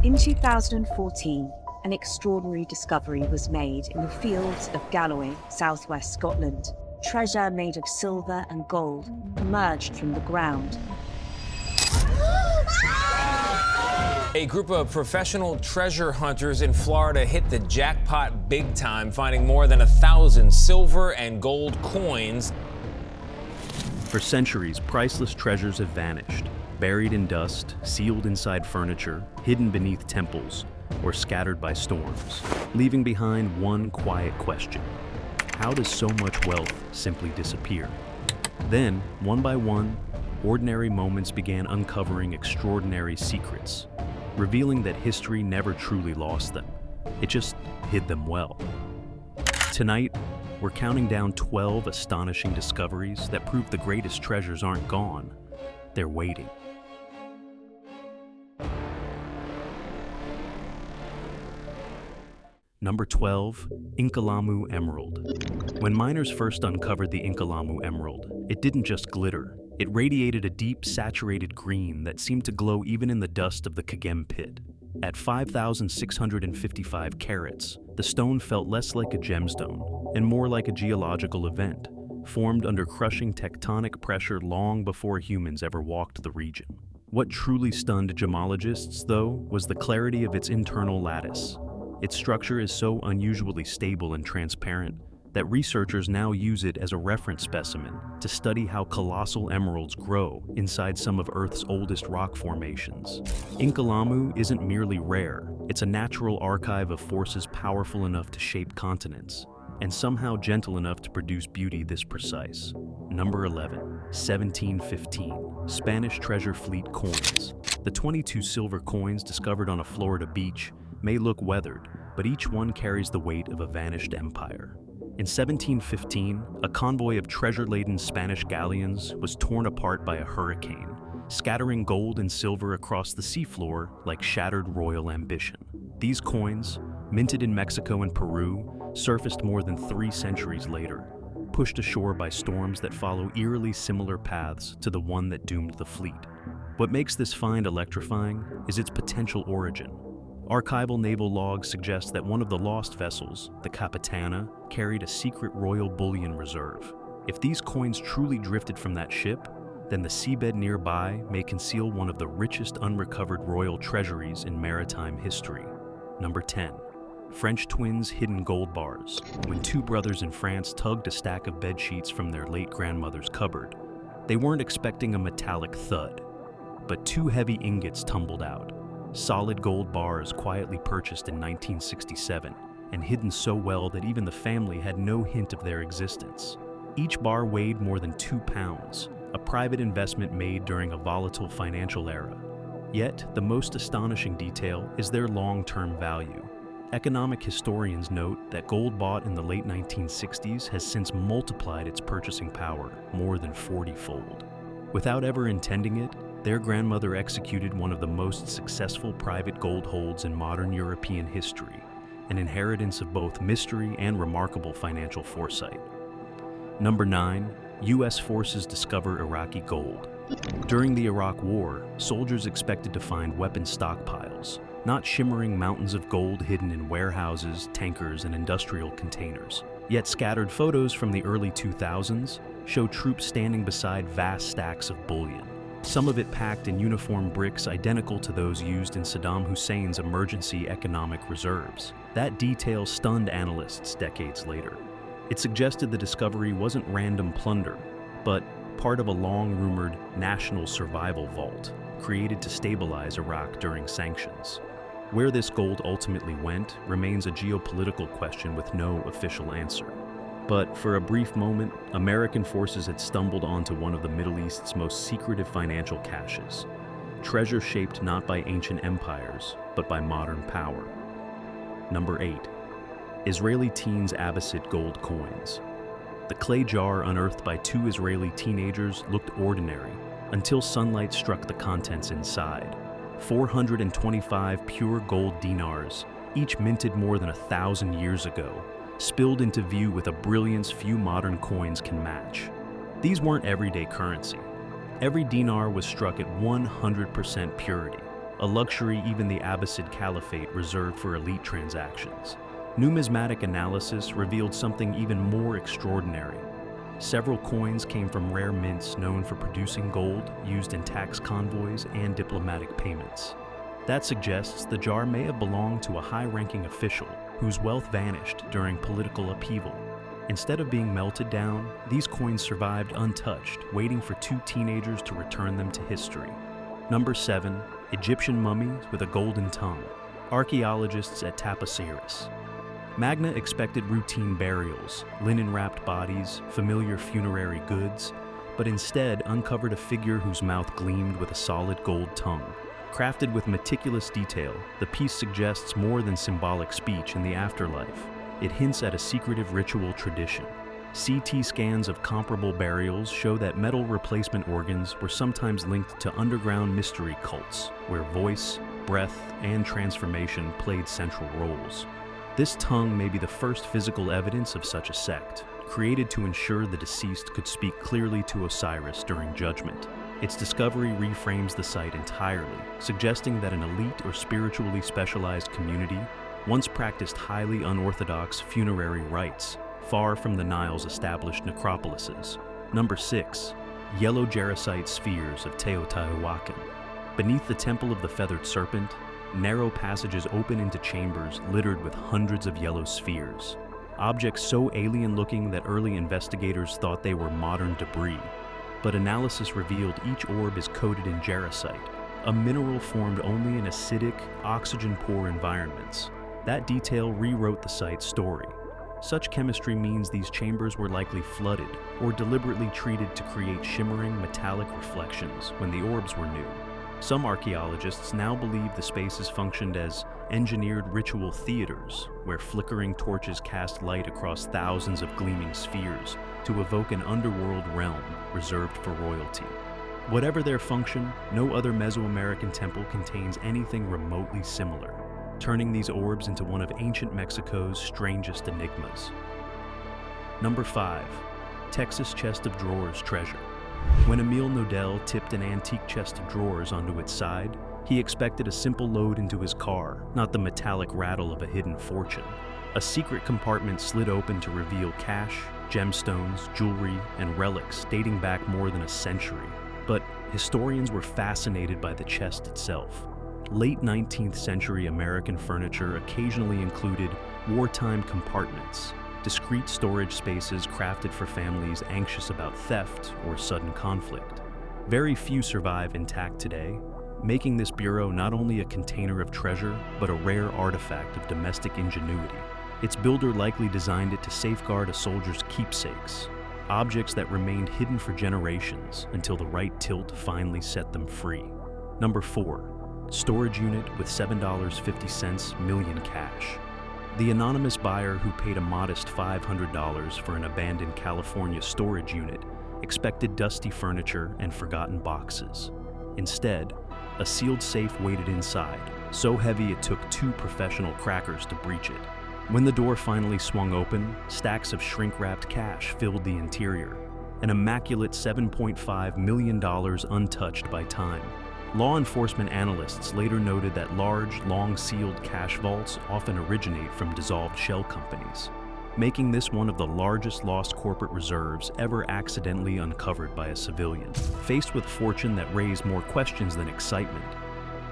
In 2014, an extraordinary discovery was made in the fields of Galloway, southwest Scotland. Treasure made of silver and gold emerged from the ground. A group of professional treasure hunters in Florida hit the jackpot big time, finding more than 1,000 silver and gold coins. For centuries, priceless treasures have vanished, buried in dust, sealed inside furniture, hidden beneath temples, or scattered by storms, leaving behind one quiet question: how does so much wealth simply disappear? Then, one by one, ordinary moments began uncovering extraordinary secrets, revealing that history never truly lost them. It just hid them well. Tonight, we're counting down 12 astonishing discoveries that prove the greatest treasures aren't gone, they're waiting. Number 12, Inkalamu Emerald. When miners first uncovered the Inkalamu Emerald, it didn't just glitter. It radiated a deep, saturated green that seemed to glow even in the dust of the Kagem pit. At 5,655 carats, the stone felt less like a gemstone and more like a geological event, formed under crushing tectonic pressure long before humans ever walked the region. What truly stunned gemologists, though, was the clarity of its internal lattice. Its structure is so unusually stable and transparent that researchers now use it as a reference specimen to study how colossal emeralds grow inside some of Earth's oldest rock formations. Inkalamu isn't merely rare, it's a natural archive of forces powerful enough to shape continents, and somehow gentle enough to produce beauty this precise. Number 11, 1715, Spanish Treasure Fleet Coins. The 22 silver coins discovered on a Florida beach may look weathered, but each one carries the weight of a vanished empire. In 1715, a convoy of treasure-laden Spanish galleons was torn apart by a hurricane, scattering gold and silver across the seafloor like shattered royal ambition. These coins, minted in Mexico and Peru, surfaced more than 3 centuries later, pushed ashore by storms that follow eerily similar paths to the one that doomed the fleet. What makes this find electrifying is its potential origin. Archival naval logs suggest that one of the lost vessels, the Capitana, carried a secret royal bullion reserve. If these coins truly drifted from that ship, then the seabed nearby may conceal one of the richest unrecovered royal treasuries in maritime history. Number 10. French twins' hidden gold bars. When 2 brothers in France tugged a stack of bed sheets from their late grandmother's cupboard, they weren't expecting a metallic thud, but 2 heavy ingots tumbled out. Solid gold bars quietly purchased in 1967 and hidden so well that even the family had no hint of their existence. Each bar weighed more than 2 pounds, a private investment made during a volatile financial era. Yet, the most astonishing detail is their long-term value. Economic historians note that gold bought in the late 1960s has since multiplied its purchasing power more than 40-fold. Without ever intending it, their grandmother executed one of the most successful private gold holds in modern European history, an inheritance of both mystery and remarkable financial foresight. Number 9, U.S. forces discover Iraqi gold. During the Iraq War, soldiers expected to find weapon stockpiles, not shimmering mountains of gold hidden in warehouses, tankers, and industrial containers. Yet scattered photos from the early 2000s show troops standing beside vast stacks of bullion, some of it packed in uniform bricks identical to those used in Saddam Hussein's emergency economic reserves. That detail stunned analysts decades later. It suggested the discovery wasn't random plunder, but part of a long-rumored national survival vault created to stabilize Iraq during sanctions. Where this gold ultimately went remains a geopolitical question with no official answer. But for a brief moment, American forces had stumbled onto one of the Middle East's most secretive financial caches, treasure shaped not by ancient empires, but by modern power. Number 8. Israeli teens' Abbasid gold coins. The clay jar unearthed by 2 Israeli teenagers looked ordinary until sunlight struck the contents inside. 425 pure gold dinars, each minted more than 1,000 years ago, spilled into view with a brilliance few modern coins can match. These weren't everyday currency. Every dinar was struck at 100% purity, a luxury even the Abbasid Caliphate reserved for elite transactions. Numismatic analysis revealed something even more extraordinary. Several coins came from rare mints known for producing gold used in tax convoys and diplomatic payments. That suggests the jar may have belonged to a high-ranking official whose wealth vanished during political upheaval. Instead of being melted down, these coins survived untouched, waiting for two teenagers to return them to history. Number 7. Egyptian mummies with a golden tongue. Archaeologists at Taposiris. Magna expected routine burials, linen-wrapped bodies, familiar funerary goods, but instead uncovered a figure whose mouth gleamed with a solid gold tongue. Crafted with meticulous detail, the piece suggests more than symbolic speech in the afterlife. It hints at a secretive ritual tradition. CT scans of comparable burials show that metal replacement organs were sometimes linked to underground mystery cults, where voice, breath, and transformation played central roles. This tongue may be the first physical evidence of such a sect, created to ensure the deceased could speak clearly to Osiris during judgment. Its discovery reframes the site entirely, suggesting that an elite or spiritually specialized community once practiced highly unorthodox funerary rites, far from the Nile's established necropolises. Number 6. Yellow jarosite spheres of Teotihuacan. Beneath the Temple of the Feathered Serpent, narrow passages open into chambers littered with hundreds of yellow spheres. Objects so alien-looking that early investigators thought they were modern debris. But analysis revealed each orb is coated in jarosite, a mineral formed only in acidic, oxygen-poor environments. That detail rewrote the site's story. Such chemistry means these chambers were likely flooded or deliberately treated to create shimmering metallic reflections when the orbs were new. Some archaeologists now believe the spaces functioned as engineered ritual theaters, where flickering torches cast light across thousands of gleaming spheres to evoke an underworld realm reserved for royalty. Whatever their function, no other Mesoamerican temple contains anything remotely similar, turning these orbs into one of ancient Mexico's strangest enigmas. Number 5. Texas Chest of Drawers treasure. When Emile Nodell tipped an antique chest of drawers onto its side, he expected a simple load into his car, not the metallic rattle of a hidden fortune. A secret compartment slid open to reveal cash, gemstones, jewelry, and relics dating back more than a century. But historians were fascinated by the chest itself. Late 19th century American furniture occasionally included wartime compartments, discrete storage spaces crafted for families anxious about theft or sudden conflict. Very few survive intact today, making this bureau not only a container of treasure, but a rare artifact of domestic ingenuity. Its builder likely designed it to safeguard a soldier's keepsakes, objects that remained hidden for generations until the right tilt finally set them free. Number 4. Storage unit with $7.50 million cash. The anonymous buyer who paid a modest $500 for an abandoned California storage unit expected dusty furniture and forgotten boxes. Instead, a sealed safe waited inside, so heavy it took 2 professional crackers to breach it. When the door finally swung open, stacks of shrink-wrapped cash filled the interior, an immaculate $7.5 million untouched by time. Law enforcement analysts later noted that large, long-sealed cash vaults often originate from dissolved shell companies, making this one of the largest lost corporate reserves ever accidentally uncovered by a civilian. Faced with a fortune that raised more questions than excitement,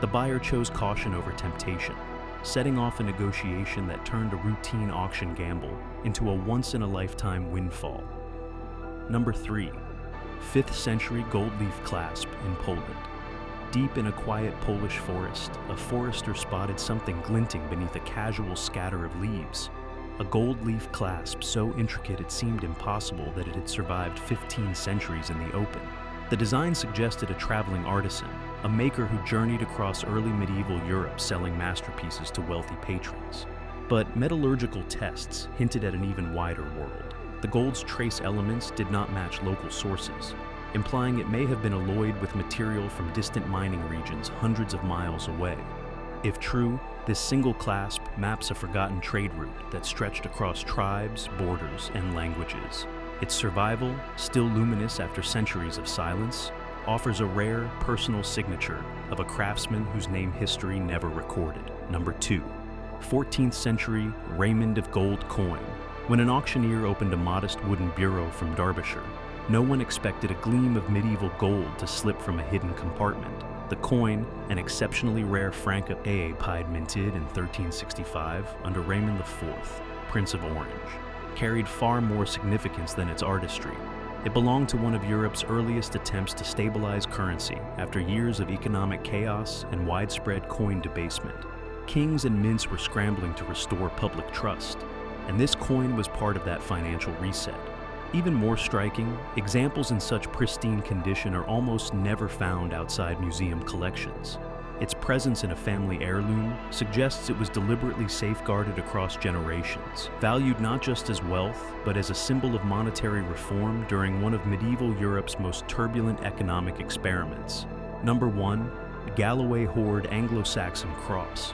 the buyer chose caution over temptation, setting off a negotiation that turned a routine auction gamble into a once-in-a-lifetime windfall. Number 3. 5th century gold leaf clasp in Poland. Deep in a quiet Polish forest, a forester spotted something glinting beneath a casual scatter of leaves. A gold leaf clasp so intricate it seemed impossible that it had survived 15 centuries in the open. The design suggested a traveling artisan, a maker who journeyed across early medieval Europe selling masterpieces to wealthy patrons. But metallurgical tests hinted at an even wider world. The gold's trace elements did not match local sources, implying it may have been alloyed with material from distant mining regions hundreds of miles away. If true, this single clasp maps a forgotten trade route that stretched across tribes, borders, and languages. Its survival, still luminous after centuries of silence, offers a rare personal signature of a craftsman whose name history never recorded. Number 2. 14th century Raymond of Gold coin. When an auctioneer opened a modest wooden bureau from Derbyshire, no one expected a gleam of medieval gold to slip from a hidden compartment. The coin, an exceptionally rare franc of A pied minted in 1365 under Raymond IV, Prince of Orange, carried far more significance than its artistry. It belonged to one of Europe's earliest attempts to stabilize currency after years of economic chaos and widespread coin debasement. Kings and mints were scrambling to restore public trust, and this coin was part of that financial reset. Even more striking, examples in such pristine condition are almost never found outside museum collections. Its presence in a family heirloom suggests it was deliberately safeguarded across generations, valued not just as wealth, but as a symbol of monetary reform during one of medieval Europe's most turbulent economic experiments. Number 1. Galloway Hoard Anglo-Saxon Cross.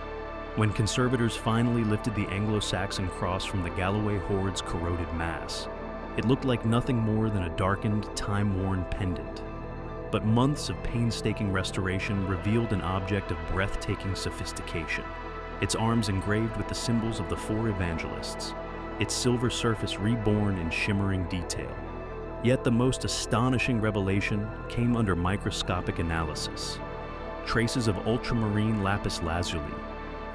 When conservators finally lifted the Anglo-Saxon cross from the Galloway Hoard's corroded mass, it looked like nothing more than a darkened, time-worn pendant. But months of painstaking restoration revealed an object of breathtaking sophistication. Its arms engraved with the symbols of the 4 evangelists, its silver surface reborn in shimmering detail. Yet the most astonishing revelation came under microscopic analysis. Traces of ultramarine lapis lazuli,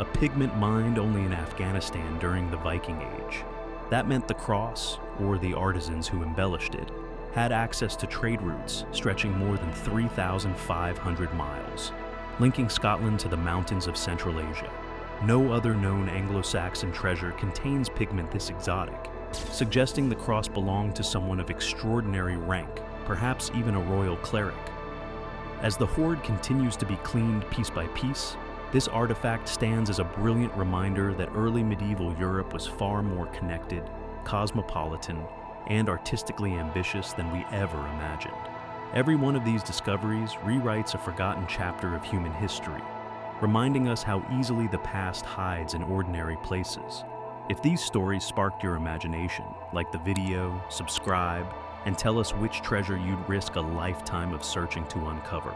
a pigment mined only in Afghanistan during the Viking Age. That meant the cross, or the artisans who embellished it, had access to trade routes stretching more than 3,500 miles, linking Scotland to the mountains of Central Asia. No other known Anglo-Saxon treasure contains pigment this exotic, suggesting the cross belonged to someone of extraordinary rank, perhaps even a royal cleric. As the hoard continues to be cleaned piece by piece, this artifact stands as a brilliant reminder that early medieval Europe was far more connected, cosmopolitan, and artistically ambitious than we ever imagined. Every one of these discoveries rewrites a forgotten chapter of human history, reminding us how easily the past hides in ordinary places. If these stories sparked your imagination, like the video, subscribe, and tell us which treasure you'd risk a lifetime of searching to uncover.